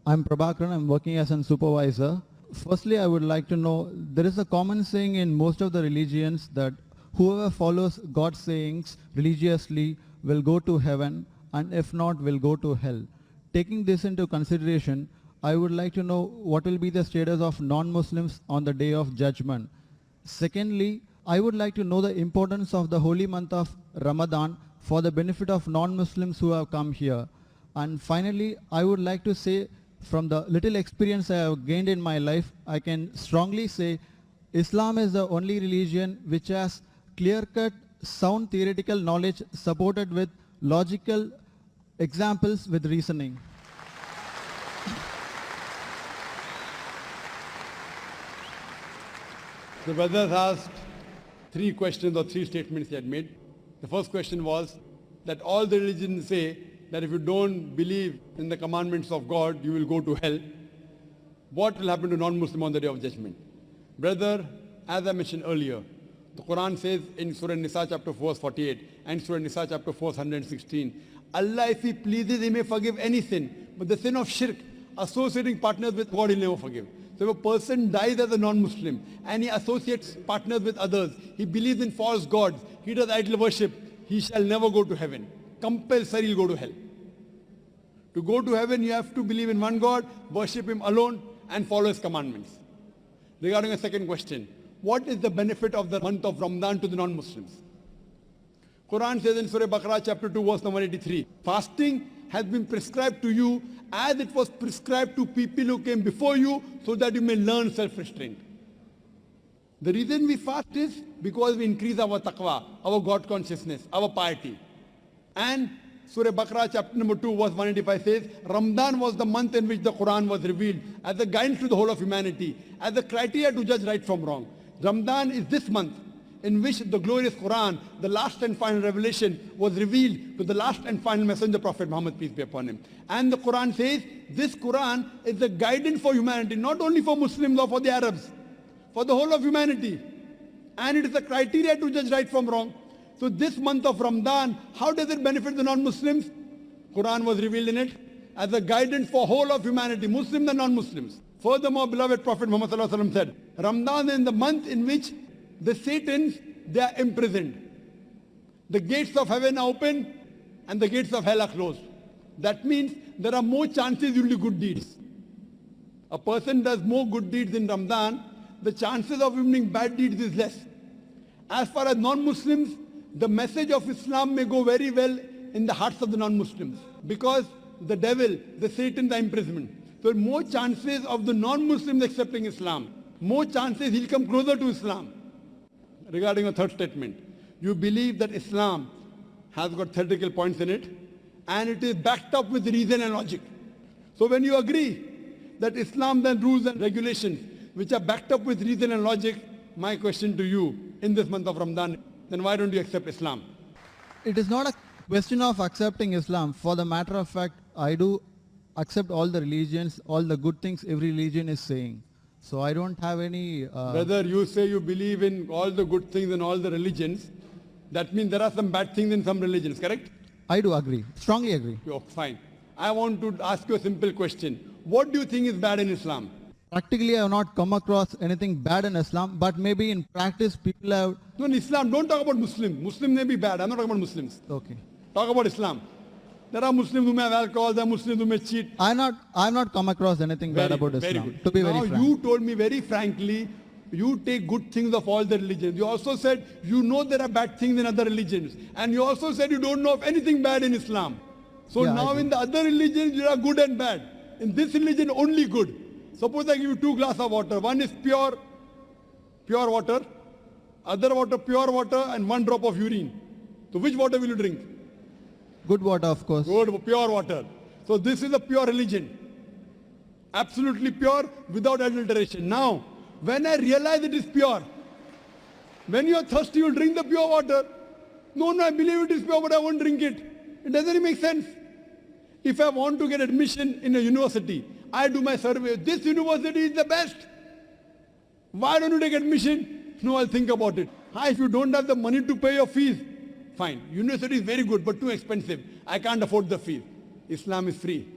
I'm Prabhakaran. I'm working as a supervisor. Firstly, I would like to know, there is a common saying in most of the religions that whoever follows God's sayings religiously will go to heaven, and if not, will go to hell. Taking this into consideration, I would like to know what will be the status of non-Muslims on the day of judgment. Secondly, I would like to know the importance of the holy month of Ramadan for the benefit of non-Muslims who have come here. And finally, I would like to say, from the little experience I have gained in my life, I can strongly say Islam is the only religion which has clear-cut, sound theoretical knowledge supported with logical examples with reasoning. The brothers asked 3 questions or 3 statements he had made. The first question was that all the religions say that if you don't believe in the commandments of God, you will go to hell. What will happen to non-Muslim on the day of judgment? Brother, as I mentioned earlier, the Quran says in Surah Nisa chapter 4 verse 48 and Surah Nisa chapter 4 verse 116, Allah, if He pleases, He may forgive any sin, but the sin of shirk, associating partners with God, He'll never forgive. So if a person dies as a non-Muslim and he associates partners with others, he believes in false gods, he does idol worship, he shall never go to heaven. Compulsory he'll go to hell. To go to heaven, you have to believe in one God, worship Him alone, and follow His commandments. Regarding a second question, what is the benefit of the month of Ramadan to the non-Muslims? Quran says in Surah Baqarah chapter 2 verse number 83, fasting has been prescribed to you as it was prescribed to people who came before you so that you may learn self-restraint. The reason we fast is because we increase our taqwa, our God consciousness, our piety. And Surah Baqarah chapter number 2 verse 185 says, Ramadan was the month in which the Quran was revealed as a guidance to the whole of humanity, as a criteria to judge right from wrong. Ramadan is this month in which the glorious Quran, the last and final revelation, was revealed to the last and final messenger, Prophet Muhammad, peace be upon him. And the Quran says, this Quran is a guidance for humanity, not only for Muslims or for the Arabs, for the whole of humanity. And it is a criteria to judge right from wrong. So this month of Ramadan, how does it benefit the non-Muslims? Quran was revealed in it as a guidance for whole of humanity, Muslims and non-Muslims. Furthermore, beloved Prophet Muhammad said, Ramadan is the month in which the Satans, they are imprisoned. The gates of heaven are open and the gates of hell are closed. That means there are more chances you will do good deeds. A person does more good deeds in Ramadan, the chances of him doing bad deeds is less. As far as non-Muslims, the message of Islam may go very well in the hearts of the non-Muslims because the devil, the Satan, the imprisonment. So more chances of the non-Muslims accepting Islam. More chances he'll come closer to Islam. Regarding a third statement, you believe that Islam has got theoretical points in it and it is backed up with reason and logic. So when you agree that Islam then rules and regulations which are backed up with reason and logic, my question to you in this month of Ramadan, then why don't you accept Islam? It is not a question of accepting Islam. For the matter of fact, I do accept all the religions, all the good things every religion is saying. So I don't have any... Whether you say you believe in all the good things in all the religions, that means there are some bad things in some religions, correct? I do agree, strongly agree. Oh, fine. I want to ask you a simple question. What do you think is bad in Islam? Practically, I have not come across anything bad in Islam, but maybe in practice, people have... No, in Islam, don't talk about Muslims. Muslims may be bad. I'm not talking about Muslims. Okay. Talk about Islam. There are Muslims who may have alcohol, there are Muslims who may cheat. I've not come across anything bad about Islam. Very good. To be now very frank. you told me very frankly, you take good things of all the religions. You also said you know there are bad things in other religions. And you also said you don't know of anything bad in Islam. So Yeah, now in the other religions, there are good and bad. In this religion, only good. Suppose I give you 2 glasses of water. One is pure water. Other water, pure water, and 1 drop of urine. So which water will you drink? Good water, of course. Good, pure water. So this is a pure religion. Absolutely pure, without adulteration. Now, when I realize it is pure, when you are thirsty, you drink the pure water. No, I believe it is pure, but I won't drink it. It doesn't make sense. If I want to get admission in a university, I do my survey. This university is the best. Why don't you take admission? No, I'll think about it. If you don't have the money to pay your fees, fine. University is very good, but too expensive. I can't afford the fees. Islam is free.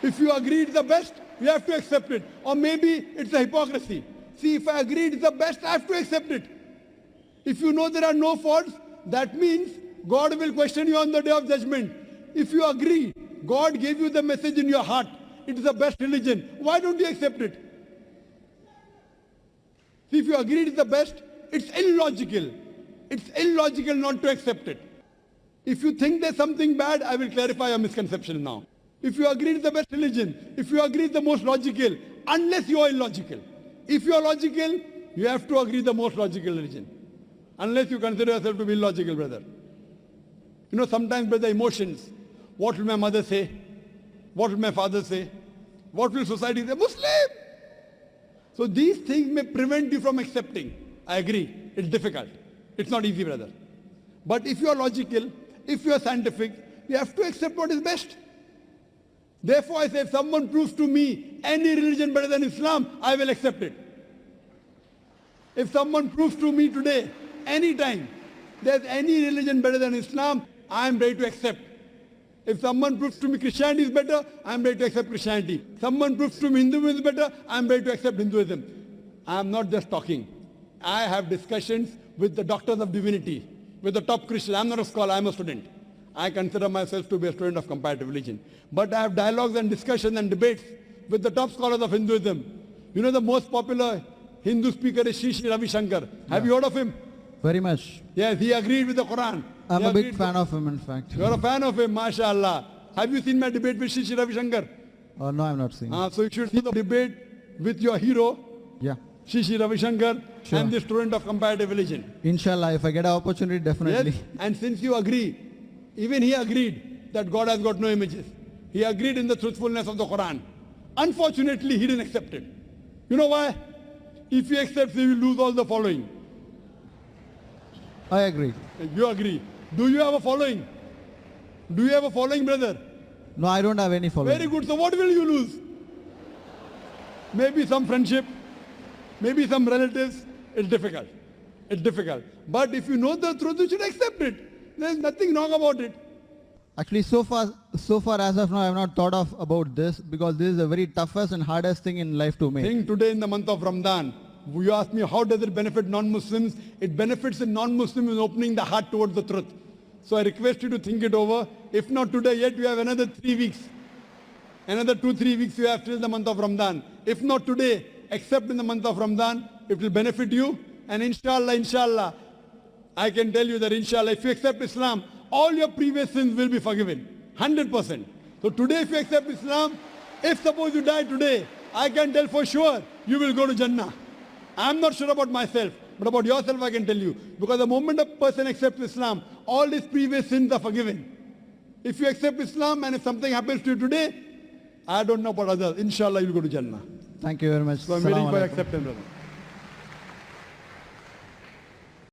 If you agree it's the best, you have to accept it. Or maybe it's a hypocrisy. See, if I agree it's the best, I have to accept it. If you know there are no faults, that means God will question you on the day of judgment. If you agree, God gave you the message in your heart, it is the best religion, why don't you accept it? See, if you agree it is the best, it's illogical. It's illogical not to accept it. If you think there's something bad, I will clarify your misconception now. If you agree it's the best religion, if you agree it's the most logical, unless you are illogical. If you are logical, you have to agree the most logical religion. Unless you consider yourself to be illogical, brother. You know, sometimes, brother, emotions. What will my mother say? What will my father say? What will society say? Muslim! So these things may prevent you from accepting. I agree. It's difficult. It's not easy, brother. But if you are logical, if you are scientific, you have to accept what is best. Therefore, I say, if someone proves to me any religion better than Islam, I will accept it. If someone proves to me today, anytime, there's any religion better than Islam, I am ready to accept. If someone proves to me Christianity is better, I am ready to accept Christianity. Someone proves to me Hinduism is better, I am ready to accept Hinduism. I am not just talking. I have discussions with the doctors of divinity, with the top Christians. I am not a scholar, I am a student. I consider myself to be a student of comparative religion. But I have dialogues and discussions and debates with the top scholars of Hinduism. You know the most popular Hindu speaker is Sri Ravi Shankar. Have you heard of him? Very much. Yes, he agreed with the Quran. I'm a big fan of him, in fact. You are a fan of him, mashallah. Have you seen my debate with Sri Ravi Shankar? No, I'm not seeing. So you should see the debate with your hero, Yeah. Sri Ravi Shankar, Sure. and the student of comparative religion. Inshallah, if I get an opportunity, definitely. Yes, and since you agree, even he agreed that God has got no images. He agreed in the truthfulness of the Quran. Unfortunately, he didn't accept it. You know why? If he accepts, he will lose all the following. I agree. You agree. Do you have a following? Do you have a following, brother? No, I don't have any following. Very good. So what will you lose? Maybe some friendship, maybe some relatives. It's difficult. It's difficult. But if you know the truth, you should accept it. There's nothing wrong about it. Actually, so far as of now, I have not thought of about this because this is the very toughest and hardest thing in life to make. Think today in the month of Ramadan. You ask me how does it benefit non-Muslims? It benefits the non-Muslim in opening the heart towards the truth. So I request you to think it over. If not today, yet you have another 3 weeks. Another 2-3 weeks you have till the month of Ramadan. If not today, except in the month of Ramadan, it will benefit you. And inshallah, I can tell you that inshallah, if you accept Islam, all your previous sins will be forgiven. 100%. So today if you accept Islam, if suppose you die today, I can tell for sure you will go to Jannah. I'm not sure about myself, but about yourself I can tell you. Because the moment a person accepts Islam, all his previous sins are forgiven. If you accept Islam and if something happens to you today, I don't know about others. Inshallah, you'll go to Jannah. Thank you very much. So I'm waiting Assalamu for your alaikum. acceptance, brother.